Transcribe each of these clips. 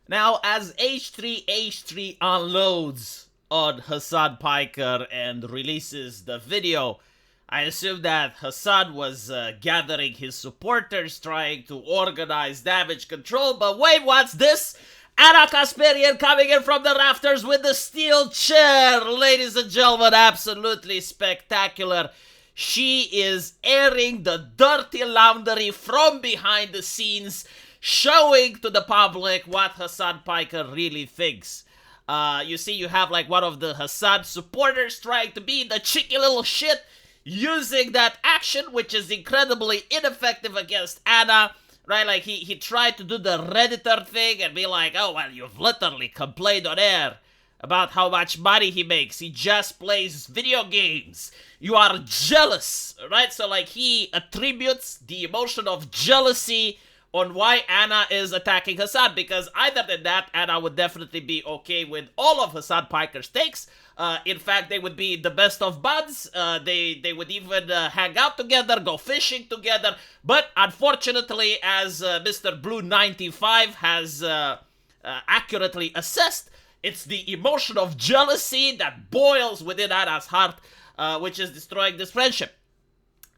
Now, as H3H3 unloads on Hasan Piker and releases the video, I assume that Hasan was gathering his supporters, trying to organize damage control, but wait, what's this? Anna Kasparian coming in from the rafters with the steel chair. Ladies and gentlemen, absolutely spectacular. She is airing the dirty laundry from behind the scenes, showing to the public what Hasan Piker really thinks. You see, you have like one of the Hasan supporters trying to be the cheeky little shit, using that action, which is incredibly ineffective against Anna. Right, like he tried to do the Redditor thing and be like, oh, well, you've literally complained on air about how much money he makes. He just plays video games. You are jealous, right? So, like, he attributes the emotion of jealousy on why Anna is attacking Hasan, because either than that, Anna would definitely be okay with all of Hasan Piker's takes. In fact, they would be the best of buds. They would even hang out together, go fishing together. But unfortunately, as Mr. Blue 95 has accurately assessed, it's the emotion of jealousy that boils within Anna's heart, which is destroying this friendship.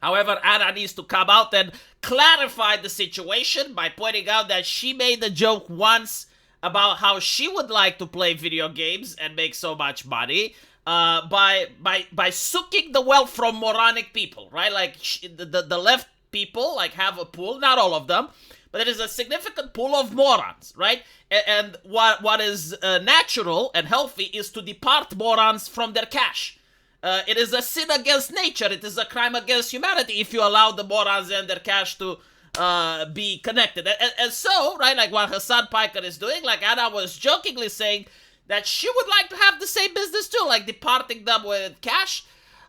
However, Anna needs to come out and clarify the situation by pointing out that she made a joke once about how she would like to play video games and make so much money by sucking the wealth from moronic people, right? Like, the left people, like, have a pool, not all of them, but it is a significant pool of morons, right? And what is natural and healthy is to depart morons from their cash. It is a sin against nature. It is a crime against humanity if you allow the morons and their cash to be connected. And so, right, like what Hasan Piker is doing, like Anna was jokingly saying that she would like to have the same business too, like departing them with cash.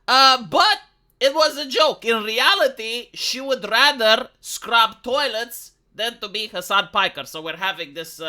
But it was a joke. In reality, she would rather scrub toilets than to be Hasan Piker. So we're having this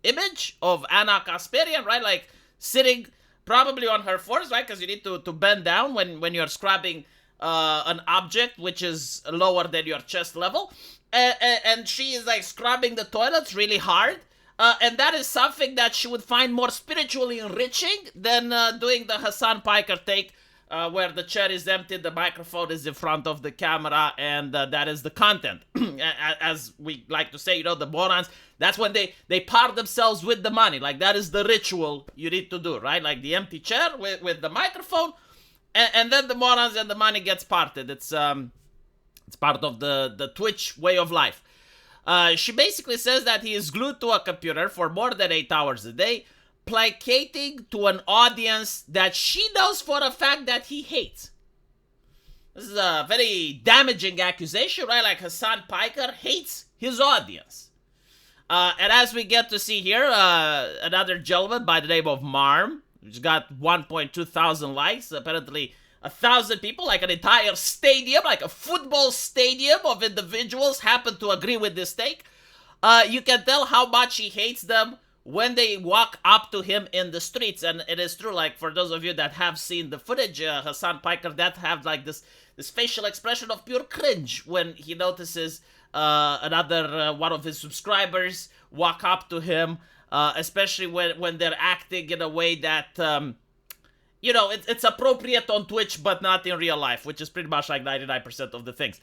image of Anna Kasparian, right, like sitting probably on her force, right? Because you need to bend down when you're scrubbing an object which is lower than your chest level. And she is like scrubbing the toilets really hard. And that is something that she would find more spiritually enriching than doing the Hasan Piker take, where the chair is empty, the microphone is in front of the camera, and that is the content. As we like to say, you know, the morons, that's when they par themselves with the money. Like, that is the ritual you need to do, right? Like the empty chair with the microphone, and then the morons and the money gets parted. It's part of the Twitch way of life. She basically says that he is glued to a computer for more than 8 hours a day, placating to an audience that she knows for a fact that he hates. This is a very damaging accusation, right? Like, Hasan Piker hates his audience. And as we get to see here, another gentleman by the name of Marm, who's got 1.2 thousand likes, apparently 1,000 people, like an entire stadium, like a football stadium of individuals happen to agree with this take. You can tell how much he hates them when they walk up to him in the streets. And it is true, like, for those of you that have seen the footage, Hasan Piker, that have like this facial expression of pure cringe when he notices another one of his subscribers walk up to him, especially when they're acting in a way that you know, it's appropriate on Twitch, but not in real life, which is pretty much like 99% of the things.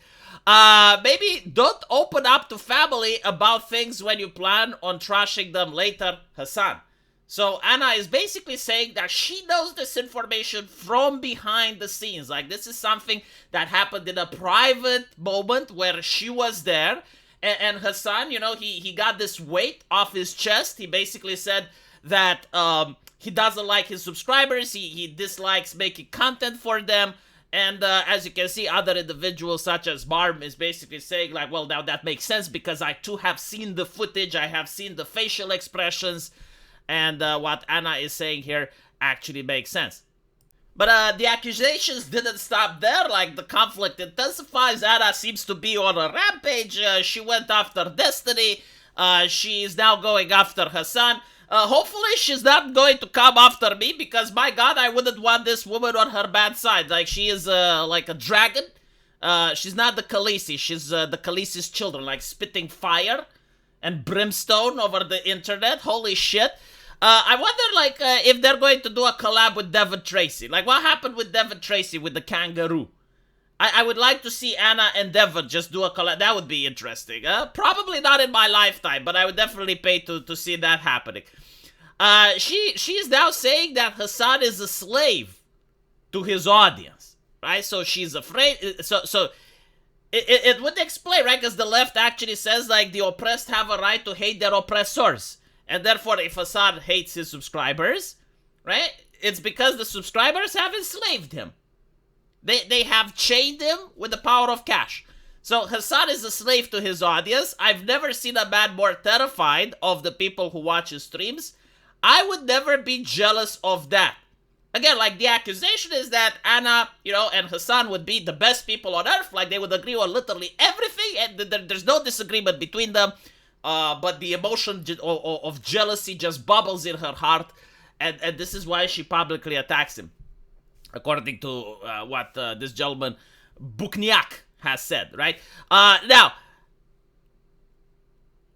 Maybe don't open up to family about things when you plan on trashing them later, Hasan. So Anna is basically saying that she knows this information from behind the scenes. Like, this is something that happened in a private moment where she was there. And Hasan, you know, he got this weight off his chest. He basically said that he doesn't like his subscribers. He dislikes making content for them. And as you can see, other individuals such as Barb is basically saying like, well, now that makes sense because I too have seen the footage. I have seen the facial expressions. And what Anna is saying here actually makes sense. But the accusations didn't stop there. Like, the conflict intensifies. Anna seems to be on a rampage. She went after Destiny. She is now going after Hasan. Hopefully she's not going to come after me, because my god, I wouldn't want this woman on her bad side. Like, she is like a dragon. She's not the Khaleesi. She's the Khaleesi's children, like spitting fire. and brimstone over the internet. Holy shit. I wonder, like, if they're going to do a collab with Devin Tracy. Like, what happened with Devin Tracy with the kangaroo? I would like to see Anna and Devin just do a collab. That would be interesting. Probably not in my lifetime, but I would definitely pay to see that happening. She is now saying that Hasan is a slave to his audience, right? So she's afraid. So it would explain, right? Because the left actually says, like, the oppressed have a right to hate their oppressors. And therefore, if Hasan hates his subscribers, right, it's because the subscribers have enslaved him. They have chained him with the power of cash. So Hasan is a slave to his audience. I've never seen a man more terrified of the people who watch his streams. I would never be jealous of that. Again, like, the accusation is that Anna, and Hasan would be the best people on earth. Like, they would agree on literally everything, and there's no disagreement between them. But the emotion of jealousy just bubbles in her heart, and this is why she publicly attacks him, according to what this gentleman Bukniak has said, right? Now,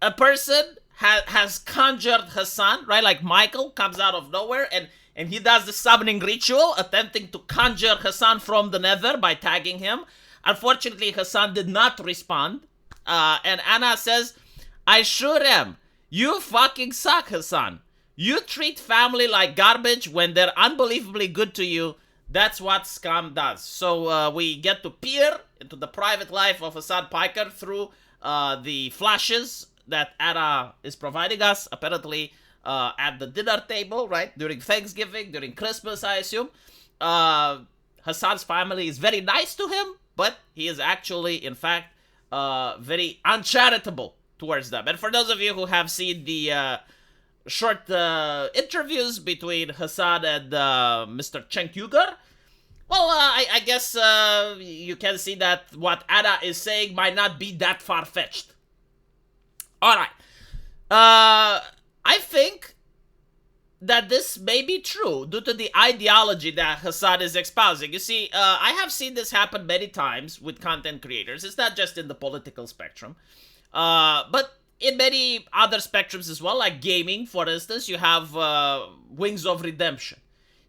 a person has conjured Hasan, right? Like, Michael comes out of nowhere, and he does the summoning ritual, attempting to conjure Hasan from the nether by tagging him. Unfortunately, Hasan did not respond, and Anna says, I sure am. You fucking suck, Hasan. You treat family like garbage when they're unbelievably good to you. That's what scum does. So we get to peer into the private life of Hasan Piker through the flashes that Anna is providing us, apparently at the dinner table, right? During Thanksgiving, during Christmas, I assume. Hasan's family is very nice to him, but he is actually, in fact, very uncharitable towards them. And for those of you who have seen the short interviews between Hasan and Mr. Cenk, well, I guess you can see that what Anna is saying might not be that far-fetched. Alright. I think that this may be true due to the ideology that Hasan is espousing. You see, I have seen this happen many times with content creators. It's not just in the political spectrum. But in many other spectrums as well, like gaming, for instance, you have Wings of Redemption.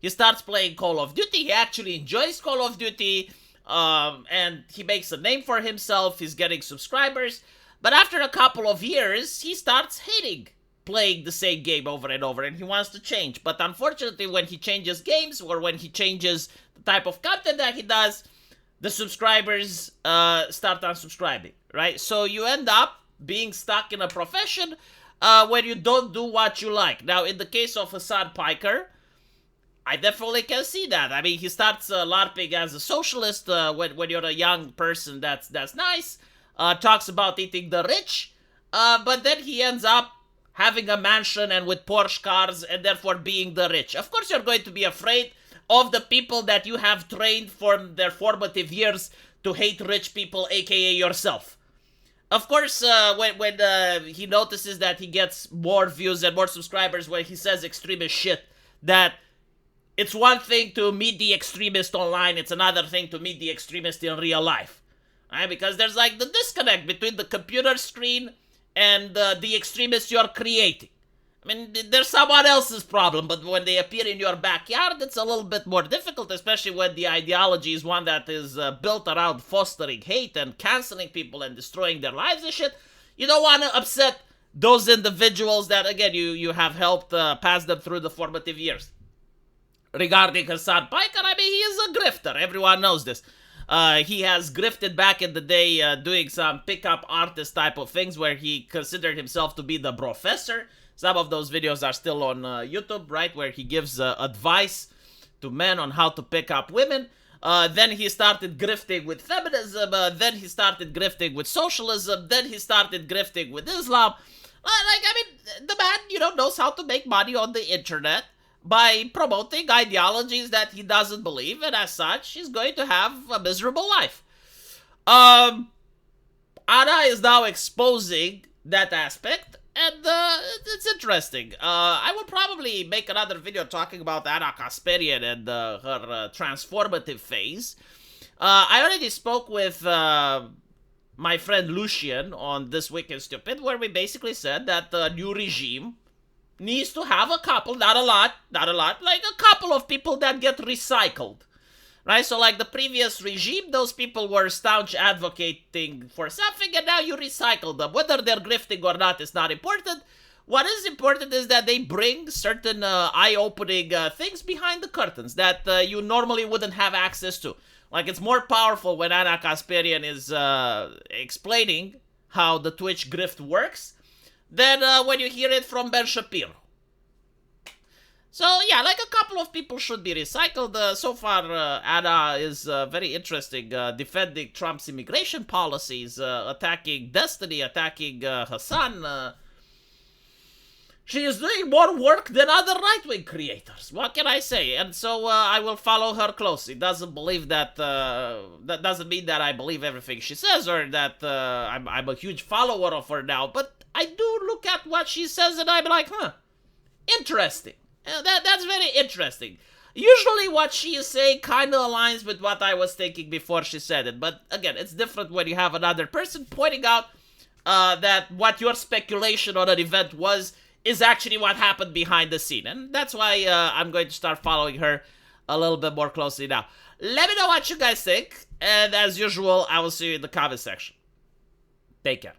He starts playing Call of Duty, he actually enjoys Call of Duty, and he makes a name for himself, he's getting subscribers, but after a couple of years, he starts hating playing the same game over and over, and he wants to change. But unfortunately, when he changes games, or when he changes the type of content that he does, the subscribers start unsubscribing, right? So you end up being stuck in a profession where you don't do what you like. Now, in the case of Hasan Piker, I definitely can see that. I mean, he starts LARPing as a socialist when you're a young person. That's nice. Talks about eating the rich, but then he ends up having a mansion and with Porsche cars, and therefore being the rich. Of course, you're going to be afraid of the people that you have trained for their formative years to hate rich people, aka yourself. Of course, when he notices that he gets more views and more subscribers when he says extremist shit, that it's one thing to meet the extremist online, it's another thing to meet the extremist in real life. Right? Because there's like the disconnect between the computer screen and the extremists you're creating. I mean, they're someone else's problem, but when they appear in your backyard, it's a little bit more difficult, especially when the ideology is one that is built around fostering hate and canceling people and destroying their lives and shit. You don't want to upset those individuals that, again, you have helped pass them through the formative years. Regarding Hasan Piker, I mean, he is a grifter. Everyone knows this. He has grifted back in the day doing some pickup artist type of things where he considered himself to be the professor. Some of those videos are still on YouTube, right, where he gives advice to men on how to pick up women. Then he started grifting with feminism. Then he started grifting with socialism. Then he started grifting with Islam. The man, knows how to make money on the internet by promoting ideologies that he doesn't believe, and as such, he's going to have a miserable life. Anna is now exposing that aspect, and it's interesting. I will probably make another video talking about Anna Kasparian and her transformative phase. I already spoke with my friend Lucian on This Week in Stupid, where we basically said that the new regime needs to have a couple, not a lot, like a couple of people that get recycled. Right? So like the previous regime, those people were staunch advocating for something, and now you recycle them. Whether they're grifting or not is not important. What is important is that they bring certain eye-opening things behind the curtains that you normally wouldn't have access to. Like, it's more powerful when Anna Kasparian is explaining how the Twitch grift works than when you hear it from Ben Shapiro. So, yeah, like a couple of people should be recycled. So far, Anna is very interesting, defending Trump's immigration policies, attacking Destiny, attacking Hasan. She is doing more work than other right-wing creators. What can I say? And so I will follow her closely. Doesn't believe that. That doesn't mean that I believe everything she says or that I'm a huge follower of her now. But I do look at what she says and I'm like, interesting. That's very interesting. Usually what she is saying kind of aligns with what I was thinking before she said it. But again, it's different when you have another person pointing out that what your speculation on an event is actually what happened behind the scene. And that's why I'm going to start following her a little bit more closely now. Let me know what you guys think. And as usual, I will see you in the comment section. Take care.